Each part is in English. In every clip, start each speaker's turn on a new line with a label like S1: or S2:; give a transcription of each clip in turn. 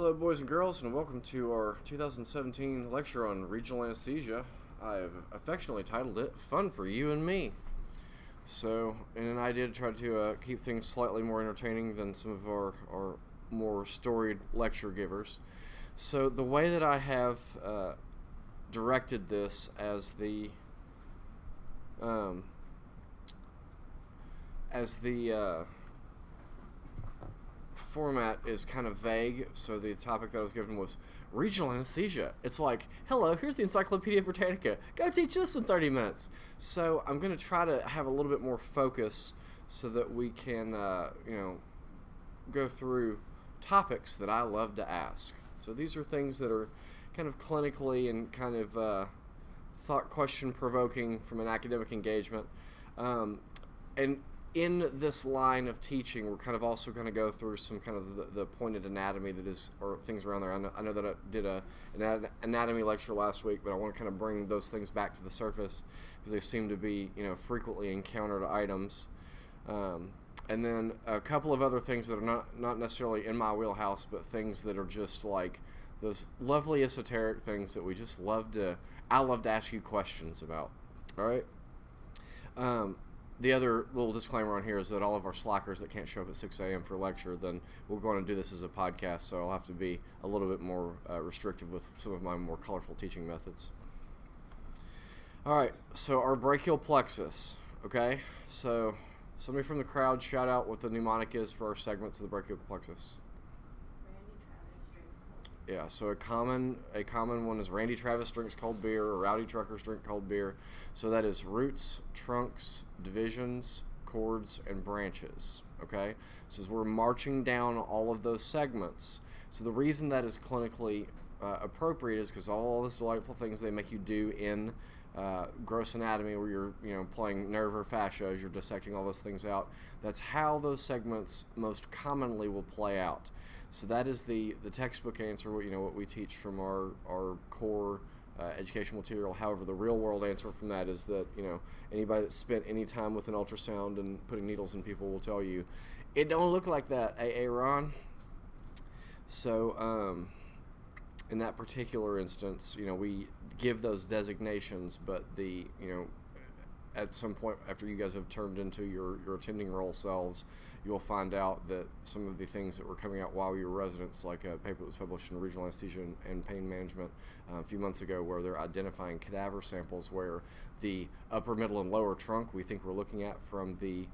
S1: Hello, boys and girls, and welcome to our 2017 lecture on regional anesthesia. I have affectionately titled it Fun for You and Me. So, in an idea to try to keep things slightly more entertaining than some of our more storied lecture givers. So, the way that I have directed this as the format is kind of vague. So the topic that I was given was regional anesthesia. It's like, hello, here's the Encyclopedia Britannica. Go teach this in 30 minutes. So I'm going to try to have a little bit more focus so that we can, go through topics that I love to ask. So these are things that are kind of clinically and kind of thought question provoking from an academic engagement. And in this line of teaching, we're kind of also going to go through some kind of the pointed anatomy that is, or things around there. I know that I did an anatomy lecture last week, but I want to kind of bring those things back to the surface because they seem to be, frequently encountered items. And then a couple of other things that are not necessarily in my wheelhouse, but things that are just like those lovely esoteric things that we just I love to ask you questions about. All right. The other little disclaimer on here is that all of our slackers that can't show up at 6 a.m. for lecture, then we're going to do this as a podcast, so I'll have to be a little bit more restrictive with some of my more colorful teaching methods. All right, so our brachial plexus, okay? So somebody from the crowd shout out what the mnemonic is for our segments of the brachial plexus. Yeah, so a common one is Randy Travis drinks cold beer, or Rowdy Truckers drink cold beer. So that is roots, trunks, divisions, chords, and branches. Okay, so as we're marching down all of those segments. So the reason that is clinically appropriate is because all those delightful things they make you do in gross anatomy, where you're playing nerve or fascia as you're dissecting all those things out. That's how those segments most commonly will play out. So that is the textbook answer, what we teach from our core educational material. However, the real world answer from that is that, anybody that's spent any time with an ultrasound and putting needles in people will tell you, it don't look like that, Ron. So, in that particular instance, we give those designations, but at some point after you guys have turned into your attending role selves, you'll find out that some of the things that were coming out while you were residents, like a paper that was published in Regional Anesthesia and Pain Management a few months ago, where they're identifying cadaver samples where the upper, middle, and lower trunk we think we're looking at from the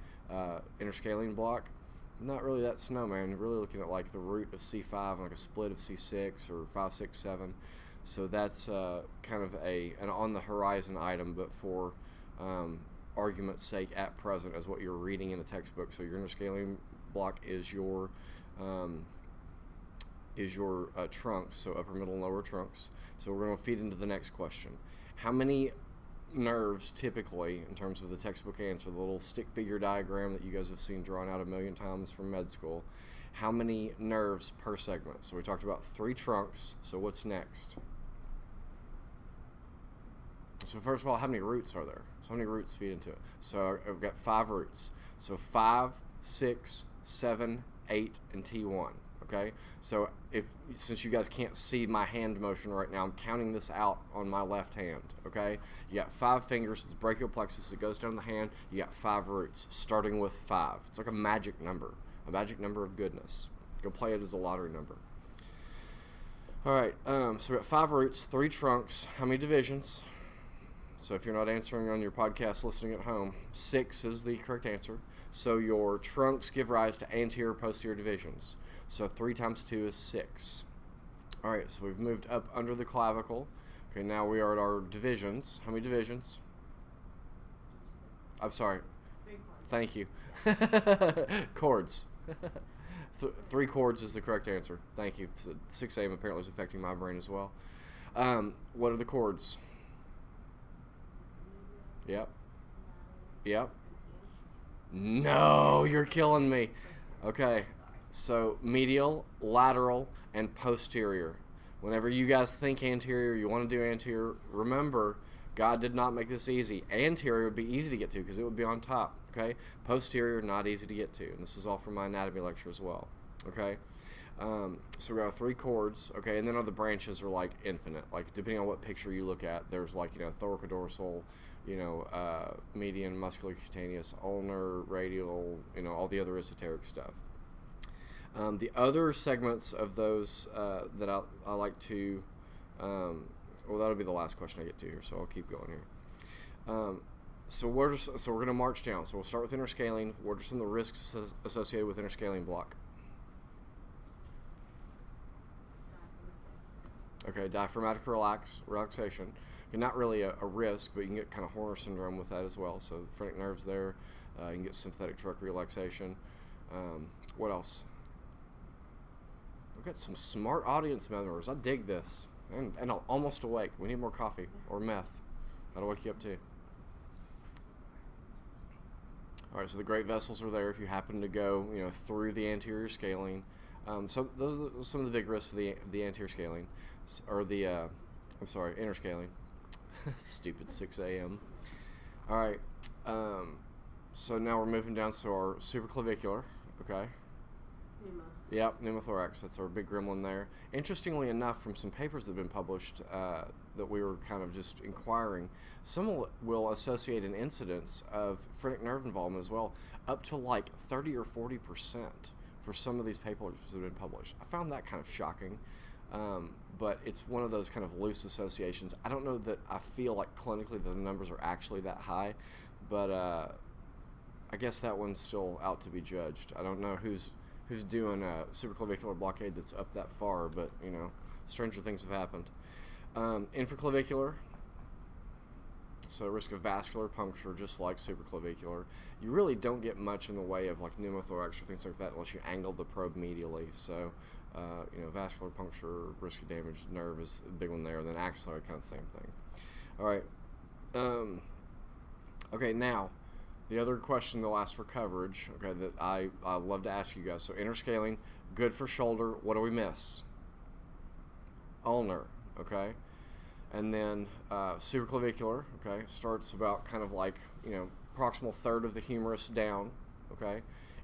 S1: interscalene block, not really that snowman, really looking at like the root of C5 and like a split of C6 or 5, 6, 7. So that's kind of an on the horizon item, but for argument's sake at present as what you're reading in the textbook. So your interscalene block is your trunks, so upper, middle, and lower trunks. So we're going to feed into the next question. How many nerves typically, in terms of the textbook answer, the little stick figure diagram that you guys have seen drawn out a million times from med school, how many nerves per segment? So we talked about 3 trunks, so what's next? So first of all, how many roots are there? So how many roots feed into it? So I've got 5 roots. So 5, 6, 7, 8, and T1. Okay? So since you guys can't see my hand motion right now, I'm counting this out on my left hand. Okay? You got 5 fingers. It's brachial plexus. It goes down the hand. You got 5 roots, starting with 5. It's like a magic number of goodness. Go play it as a lottery number. All right. So we got 5 roots, 3 trunks. How many divisions? So if you're not answering on your podcast listening at home, 6 is the correct answer. So your trunks give rise to anterior, posterior divisions. So 3 times 2 is 6. All right, so we've moved up under the clavicle. Okay, now we are at our divisions. How many divisions? I'm sorry. Thank you. Chords. 3 chords is the correct answer. Thank you. 6 a.m. apparently is affecting my brain as well. What are the chords? Yep. No, you're killing me. Okay, so medial, lateral, and posterior. Whenever you guys think anterior, you want to do anterior, remember, God did not make this easy. Anterior would be easy to get to because it would be on top, okay? Posterior, not easy to get to. And this is all from my anatomy lecture as well, okay? So we got 3 chords, okay, and then other branches are like infinite. Like depending on what picture you look at, there's like thoracodorsal, median, musculocutaneous, ulnar, radial, all the other esoteric stuff. The other segments of those that I like to, well, that'll be the last question I get to here, so I'll keep going here. So we're going to march down. So we'll start with interscaling. What are some of the risks associated with interscaling block? Okay, diaphragmatic relaxation. Okay, not really a risk, but you can get kind of Horner syndrome with that as well. So the phrenic nerves there. You can get sympathetic trunk relaxation. What else? We've got some smart audience members. I dig this. And I'm almost awake. We need more coffee or meth. That'll wake you up too. All right, so the great vessels are there if you happen to go, through the anterior scaling. So those are some of the big risks of the anterior scaling, or the, interscaling. Stupid 6 a.m. All right, so now we're moving down to our supraclavicular, okay?
S2: Pneuma.
S1: Yep, pneumothorax. That's our big gremlin there. Interestingly enough, from some papers that have been published that we were kind of just inquiring, some will associate an incidence of phrenic nerve involvement as well, up to like 30 or 40% for some of these papers that have been published. I found that kind of shocking, but it's one of those kind of loose associations. I don't know that I feel like clinically that the numbers are actually that high, but I guess that one's still out to be judged. I don't know who's doing a supraclavicular blockade that's up that far, but stranger things have happened. Infraclavicular, so risk of vascular puncture, just like supraclavicular. You really don't get much in the way of like pneumothorax or things like that unless you angle the probe medially. So, vascular puncture, risk of damaged nerve is a big one there, and then axillary, kind of the same thing. All right. Okay, now, the other question they'll ask for coverage, okay, that I love to ask you guys. So interscaling, good for shoulder. What do we miss? Ulnar, okay? And then supraclavicular, okay, starts about kind of like, proximal third of the humerus down, okay?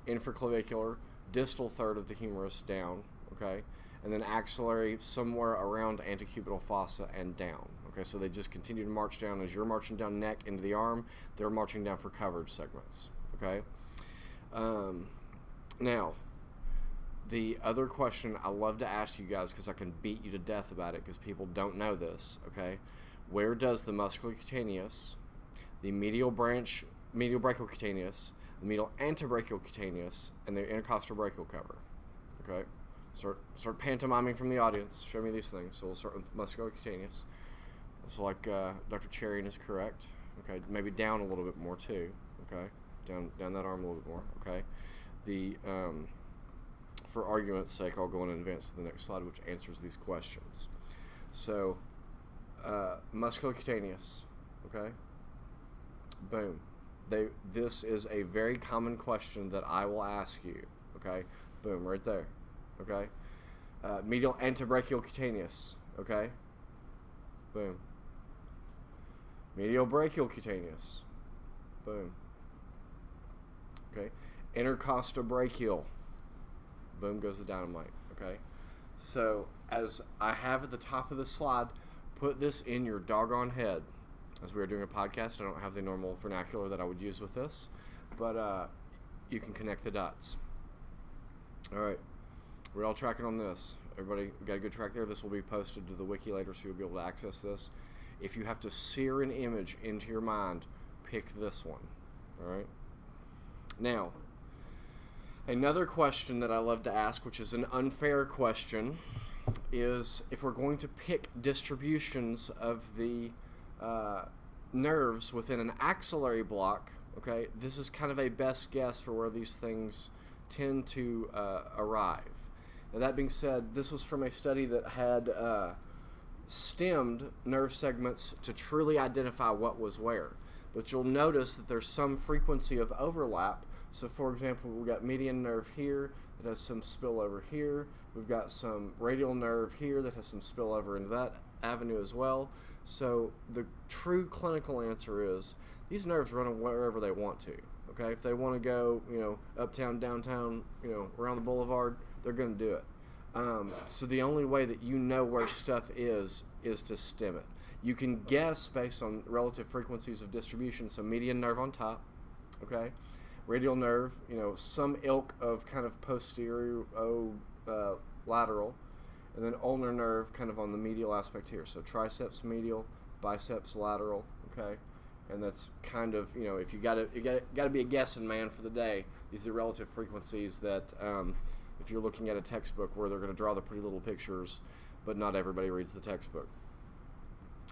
S1: Infraclavicular, distal third of the humerus down, okay? And then axillary somewhere around antecubital fossa and down. Okay, so they just continue to march down as you're marching down neck into the arm. They're marching down for coverage segments. Okay. Now, the other question I love to ask you guys, because I can beat you to death about it because people don't know this. Okay, where does the musculocutaneous, the medial brachiocutaneous, the medial antebrachial cutaneous, and the intercostal brachial cover? Okay, start pantomiming from the audience. Show me these things. So we'll start with musculocutaneous. So like Dr. Cherian is correct. Okay, maybe down a little bit more too. Okay, down that arm a little bit more. Okay, the for argument's sake, I'll go on and advance to the next slide, which answers these questions. So musculocutaneous. Okay, boom. This is a very common question that I will ask you. Okay, boom, right there. Okay, medial antebrachial cutaneous. Okay, boom. Medial brachial cutaneous. Boom. Okay. Intercostobrachial. Boom goes the dynamite. Okay. So, as I have at the top of the slide, put this in your doggone head. As we are doing a podcast, I don't have the normal vernacular that I would use with this, but you can connect the dots. All right. We're all tracking on this. Everybody got a good track there? This will be posted to the wiki later, so you'll be able to access this. If you have to sear an image into your mind, pick this one. All right. Now, another question that I love to ask, which is an unfair question, is if we're going to pick distributions of the nerves within an axillary block, okay, this is kind of a best guess for where these things tend to arrive. Now, that being said, this was from a study that had stemmed nerve segments to truly identify what was where. But you'll notice that there's some frequency of overlap. So for example, we've got median nerve here that has some spillover here. We've got some radial nerve here that has some spillover into that avenue as well. So the true clinical answer is these nerves run wherever they want to. Okay, if they want to go, uptown, downtown, around the boulevard, they're going to do it. So the only way that you know where stuff is to stem it. You can guess based on relative frequencies of distribution. So median nerve on top, okay, radial nerve, some ilk of kind of posterior lateral, and then ulnar nerve kind of on the medial aspect here. So triceps medial, biceps lateral, okay, and that's kind of if you got to be a guessing man for the day. These are the relative frequencies that if you're looking at a textbook where they're going to draw the pretty little pictures, but not everybody reads the textbook.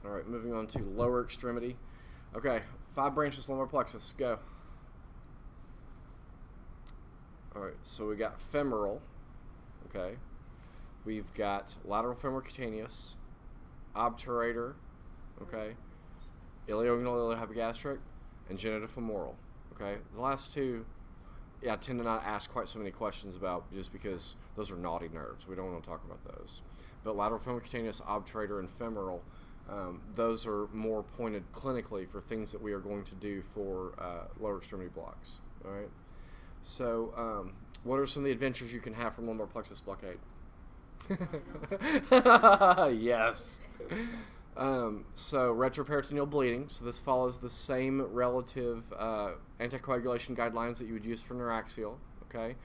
S1: All right, moving on to lower extremity. Okay, 5 branches lumbar plexus. Go. All right, so we got femoral. Okay, we've got lateral femoral cutaneous, obturator. Okay, ilioinguinal iliohypogastric, and genitofemoral. Okay, the last two, I tend to not ask quite so many questions about just because those are naughty nerves. We don't want to talk about those. But lateral femoral cutaneous, obturator, and femoral, those are more pointed clinically for things that we are going to do for lower extremity blocks. All right. So, what are some of the adventures you can have from lumbar plexus blockade? Yes. So retroperitoneal bleeding. So this follows the same relative anticoagulation guidelines that you would use for neuraxial. Okay,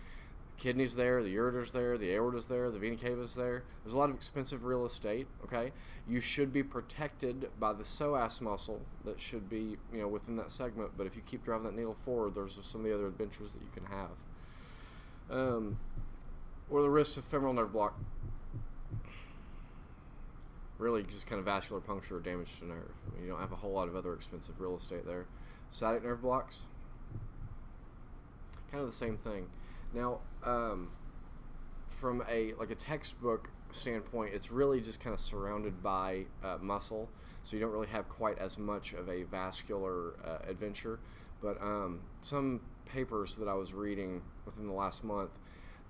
S1: the kidney's there, the ureter's there, the aorta's there, the vena cava's there. There's a lot of expensive real estate. Okay, you should be protected by the psoas muscle that should be within that segment. But if you keep driving that needle forward, there's some of the other adventures that you can have. What are the risks of femoral nerve block? Really just kind of vascular puncture or damage to nerve. I mean, you don't have a whole lot of other expensive real estate there. Sciatic nerve blocks, kind of the same thing. Now, from a textbook standpoint, it's really just kind of surrounded by muscle, so you don't really have quite as much of a vascular adventure. But some papers that I was reading within the last month,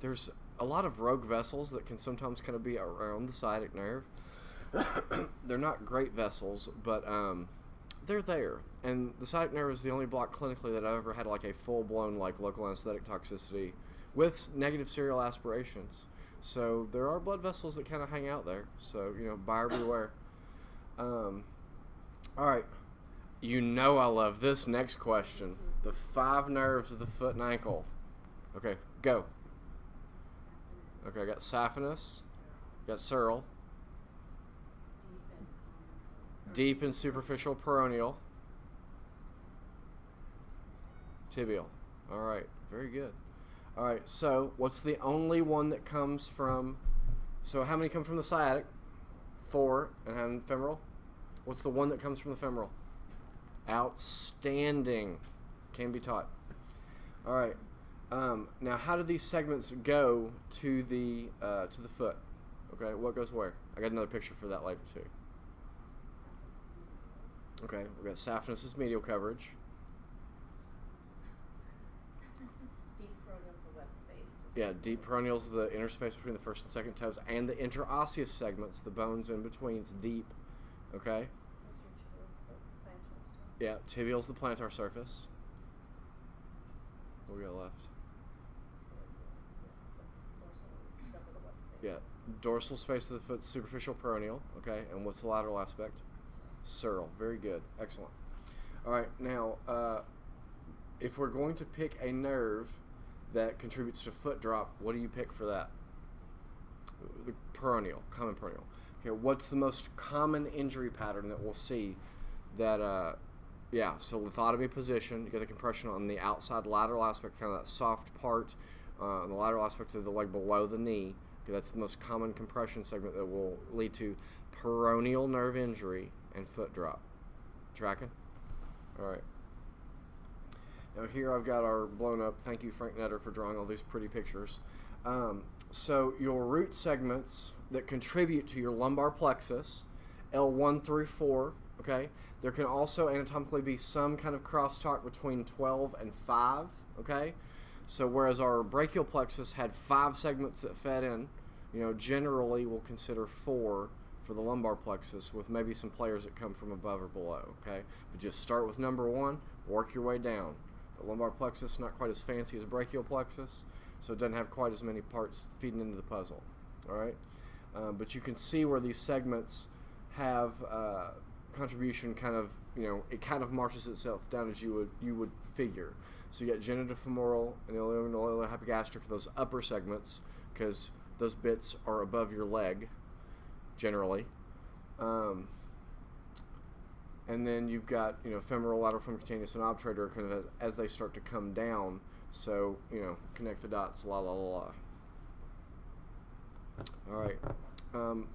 S1: there's a lot of rogue vessels that can sometimes kind of be around the sciatic nerve. They're not great vessels, but they're there. And the sciatic nerve is the only block clinically that I've ever had like a full-blown local anesthetic toxicity with negative serial aspirations. So there are blood vessels that kind of hang out there. So, buyer beware. All right. I love this next question. The 5 nerves of the foot and ankle. Okay, go. Okay, I got saphenous, got sural, deep and superficial peroneal, tibial. All right, very good. All right, so what's the only one that comes from, so how many come from the sciatic? 4, and femoral? What's the one that comes from the femoral? Outstanding. Can be taught. All right. Now, how do these segments go to the foot? Okay, what goes where? I got another picture for that later too. Okay, we got saphenous medial coverage.
S2: Deep peroneal is the web space.
S1: Yeah, deep peroneal is the inner space between the first and second toes, and the interosseous segments, the bones in between, is deep. Okay. Yeah, tibial is the plantar surface. What we got left? Yeah, dorsal space of the foot, superficial peroneal. Okay, and what's the lateral aspect? Sural. Very good. Excellent. All right, now, if we're going to pick a nerve that contributes to foot drop, what do you pick for that? The peroneal, common peroneal. Okay, what's the most common injury pattern that we'll see that, yeah, so lithotomy position, you get the compression on the outside lateral aspect, kind of that soft part on the lateral aspect of the leg below the knee. Okay, that's the most common compression segment that will lead to peroneal nerve injury and foot drop. Tracking? All right. Now here I've got our blown up, thank you Frank Netter for drawing all these pretty pictures. So your root segments that contribute to your lumbar plexus, L1 through 4, okay? There can also anatomically be some kind of crosstalk between 12 and 5, okay? So whereas our brachial plexus had 5 segments that fed in, generally we'll consider 4 for the lumbar plexus with maybe some players that come from above or below, okay? But just start with number 1, work your way down. The lumbar plexus not quite as fancy as brachial plexus, so it doesn't have quite as many parts feeding into the puzzle. All right, but you can see where these segments have contribution. Kind of, it kind of marches itself down as you would figure. So you got genitofemoral and iliohypogastric, those upper segments, because those bits are above your leg, generally. And then you've got, femoral, lateral femoral cutaneous, and obturator kind of as they start to come down. So, connect the dots, la la la la. All right.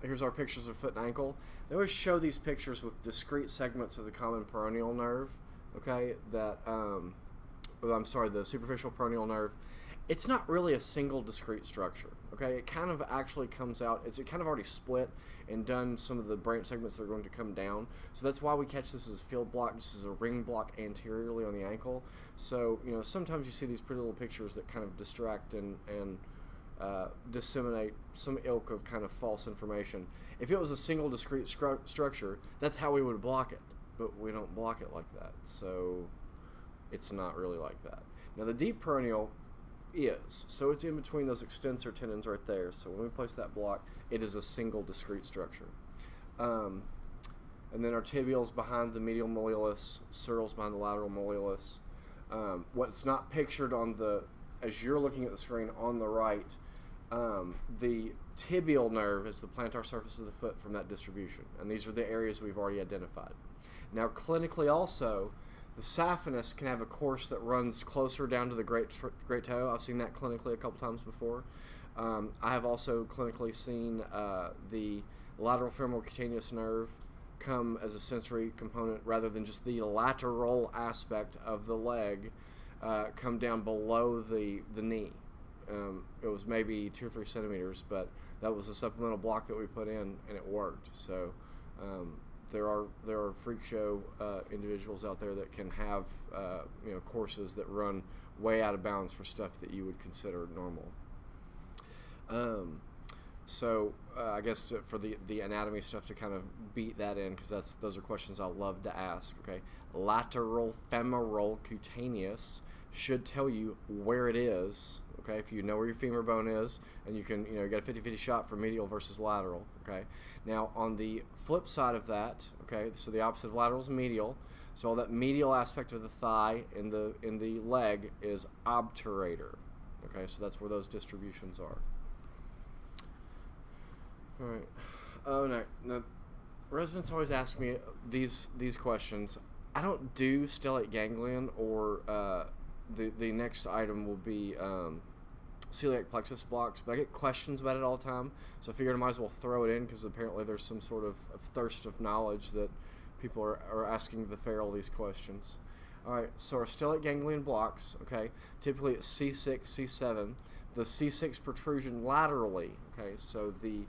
S1: Here's our pictures of foot and ankle. They always show these pictures with discrete segments of the common peroneal nerve, okay, the superficial peroneal nerve. It's not really a single discrete structure, okay? It kind of actually comes out, it kind of already split and done some of the branch segments that are going to come down. So that's why we catch this as a field block, just as a ring block anteriorly on the ankle. So, sometimes you see these pretty little pictures that kind of distract and disseminate some ilk of kind of false information. If it was a single discrete structure, that's how we would block it, but we don't block it like that. So it's not really like that. Now the deep peroneal is, so it's in between those extensor tendons right there. So when we place that block, it is a single discrete structure. And then our tibial's behind the medial malleolus, sural's behind the lateral malleolus. What's not pictured on as you're looking at the screen on the right, the tibial nerve is the plantar surface of the foot from that distribution. And these are the areas we've already identified. Now clinically also, the saphenous can have a course that runs closer down to the great toe. I've seen that clinically a couple times before. I have also clinically seen the lateral femoral cutaneous nerve come as a sensory component rather than just the lateral aspect of the leg come down below the knee. It was maybe 2 or 3 centimeters, but that was a supplemental block that we put in, and it worked. So there are freak show individuals out there that can have courses that run way out of bounds for stuff that you would consider normal. I guess for the anatomy stuff to kind of beat that in, because those are questions I love to ask. Okay, lateral femoral cutaneous should tell you where it is. Okay, if you know where your femur bone is, and you can, you get a 50-50 shot for medial versus lateral. Okay, now on the flip side of that, okay, so the opposite of lateral is medial. So all that medial aspect of the thigh in the leg is obturator. Okay, so that's where those distributions are. All right. Oh no. Now, residents always ask me these questions. I don't do stellate ganglion, or the next item will be celiac plexus blocks, but I get questions about it all the time, so I figured I might as well throw it in, because apparently there's some sort of thirst of knowledge that people are asking the Ferrell these questions. All right, so our stellate ganglion blocks, okay, typically at C6, C7, the C6 protrusion laterally, okay, so the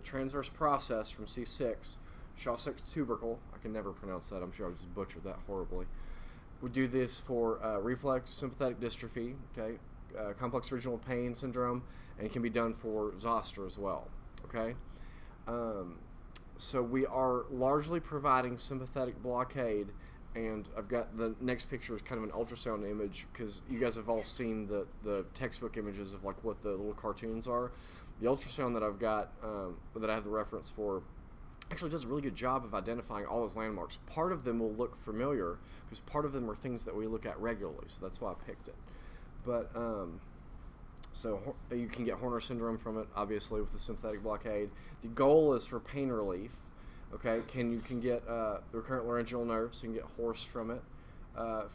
S1: transverse process from C6, Shaw's tubercle, I can never pronounce that, I'm sure I just butchered that horribly. We do this for reflex sympathetic dystrophy, okay, complex regional pain syndrome, and it can be done for zoster as well, okay? So we are largely providing sympathetic blockade, and I've got the next picture is kind of an ultrasound image, because you guys have all seen the textbook images of like what the little cartoons are. The ultrasound that I've got, that I have the reference for, actually does a really good job of identifying all those landmarks. Part of them will look familiar, because part of them are things that we look at regularly, so that's why I picked it. But, so you can get Horner syndrome from it, obviously, with the sympathetic blockade. The goal is for pain relief. Okay, you can get the recurrent laryngeal nerve, so you can get hoarse from it.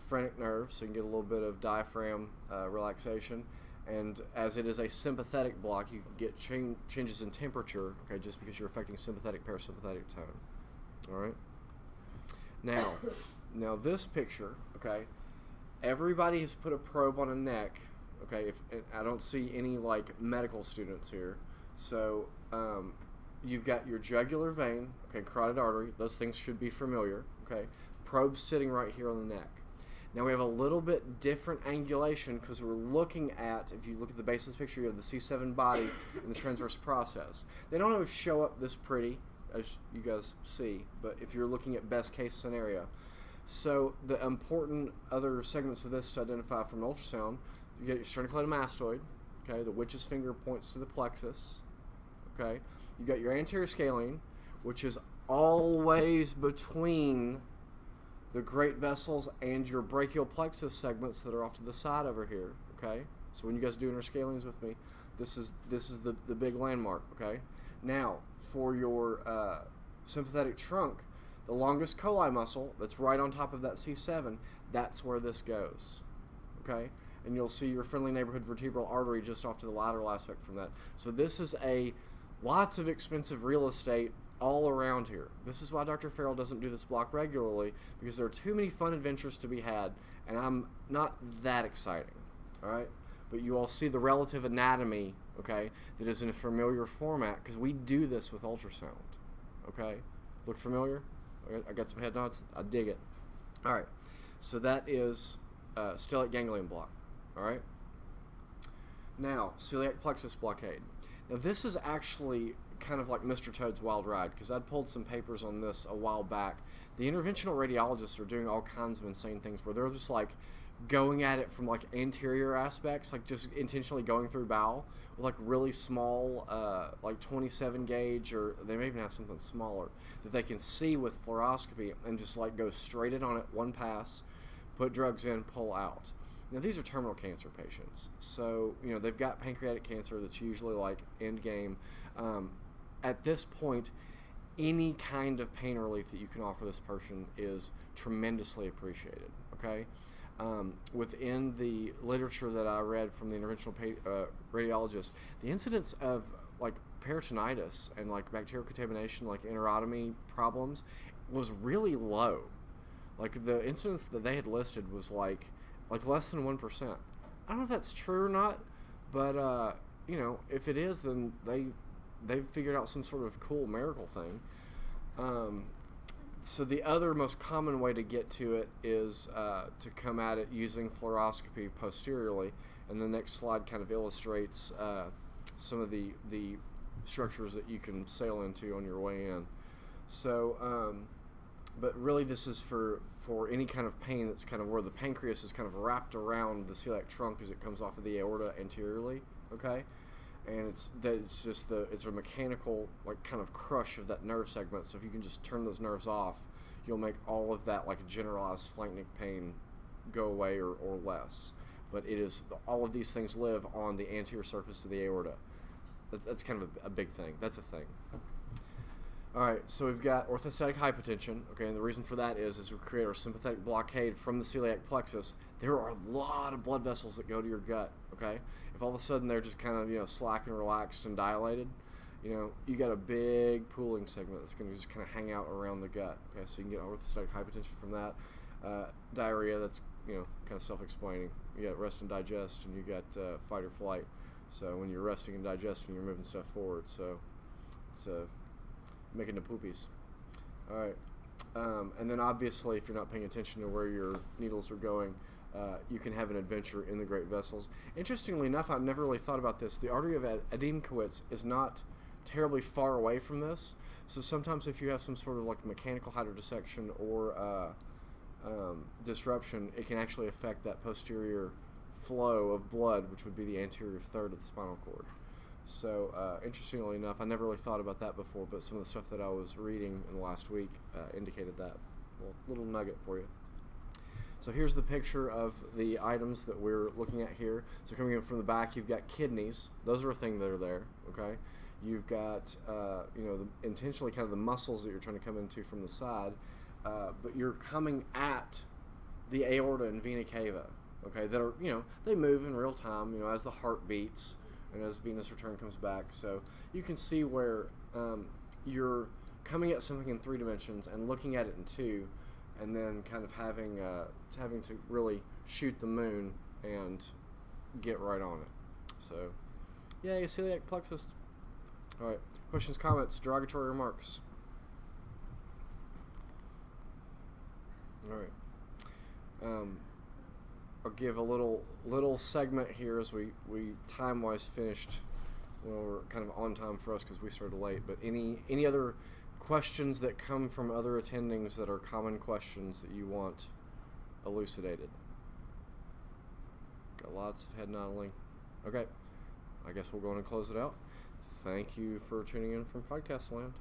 S1: Phrenic nerve, so you can get a little bit of diaphragm relaxation. And as it is a sympathetic block, you can get changes in temperature, okay, just because you're affecting sympathetic parasympathetic tone. All right. Now this picture, okay, everybody has put a probe on a neck. Okay, I don't see any like medical students here, so you've got your jugular vein, okay, carotid artery. Those things should be familiar. Okay, probe sitting right here on the neck. Now we have a little bit different angulation, because we're looking at, if you look at the base of this picture, you have the C7 body and the transverse process. They don't always show up this pretty, as you guys see, but if you're looking at best case scenario. So the important other segments of this to identify from ultrasound, you get your sternocleidomastoid, okay, the witch's finger points to the plexus, okay? You got your anterior scalene, which is always between the great vessels and your brachial plexus segments that are off to the side over here, okay? So when you guys do interscalenes with me, this is the big landmark, okay? Now, for your sympathetic trunk, the longest coli muscle that's right on top of that C7, that's where this goes, okay? And you'll see your friendly neighborhood vertebral artery just off to the lateral aspect from that. So this is lots of expensive real estate all around here. This is why Dr. Ferrell doesn't do this block regularly, because there are too many fun adventures to be had, and I'm not that exciting, all right? But you all see the relative anatomy, okay, that is in a familiar format, because we do this with ultrasound, okay? Look familiar? I got some head nods. I dig it. All right, so that is stellate ganglion block, all right? Now, celiac plexus blockade. Now, this is actually kind of like Mr. Toad's Wild Ride, because I'd pulled some papers on this a while back. The interventional radiologists are doing all kinds of insane things where they're just like going at it from like anterior aspects, like just intentionally going through bowel with like really small, like 27 gauge, or they may even have something smaller that they can see with fluoroscopy and just like go straight in on it, one pass, put drugs in, pull out. Now, these are terminal cancer patients, so you know they've got pancreatic cancer that's usually like end game. At this point, any kind of pain relief that you can offer this person is tremendously appreciated, okay? Within the literature that I read from the interventional radiologist, the incidence of like peritonitis and like bacterial contamination, like enterotomy problems, was really low. Like the incidence that they had listed was like less than 1%. I don't know if that's true or not, but you know, if it is, then they've figured out some sort of cool miracle thing. So the other most common way to get to it is to come at it using fluoroscopy posteriorly, and the next slide kind of illustrates some of the structures that you can sail into on your way in. So, but really this is for any kind of pain that's kind of where the pancreas is kind of wrapped around the celiac trunk as it comes off of the aorta anteriorly, okay? And it's a mechanical like kind of crush of that nerve segment. So if you can just turn those nerves off, you'll make all of that like generalized flank neck pain go away or less. But it is, all of these things live on the anterior surface of the aorta. That's kind of a big thing. That's a thing. All right, so we've got orthostatic hypotension, okay, and the reason for that is we create our sympathetic blockade from the celiac plexus. There are a lot of blood vessels that go to your gut, okay? If all of a sudden they're just kind of, you know, slack and relaxed and dilated, you know, you got a big pooling segment that's going to just kind of hang out around the gut, okay? So you can get orthostatic hypotension from that. Diarrhea, that's, you know, kind of self-explaining. You got rest and digest, and you got fight or flight. So when you're resting and digesting, you're moving stuff forward, so it's making the poopies. All right, and then obviously if you're not paying attention to where your needles are going, you can have an adventure in the great vessels. Interestingly enough, I've never really thought about this. The artery of Ademkowitz is not terribly far away from this, so sometimes if you have some sort of like mechanical hydrodissection or disruption, it can actually affect that posterior flow of blood, which would be the anterior third of the spinal cord. So, interestingly enough, I never really thought about that before, but some of the stuff that I was reading in the last week indicated that. Little nugget for you. So here's the picture of the items that we're looking at here. So coming in from the back, you've got kidneys. Those are a thing that are there, okay? You've got, you know, intentionally kind of the muscles that you're trying to come into from the side, but you're coming at the aorta and vena cava, okay? That are, you know, they move in real time, you know, as the heart beats and as venous return comes back. So you can see where you're coming at something in 3 dimensions and looking at it in 2, and then kind of having to really shoot the moon and get right on it. So, yay, celiac plexus. All right, questions, comments, derogatory remarks. All right. I'll give a little segment here as we time-wise finished. Well, we're kind of on time for us because we started late. But any other questions that come from other attendings that are common questions that you want elucidated? Got lots of head nodding. Okay, I guess we'll go on and close it out. thank you for tuning in from Podcast Land.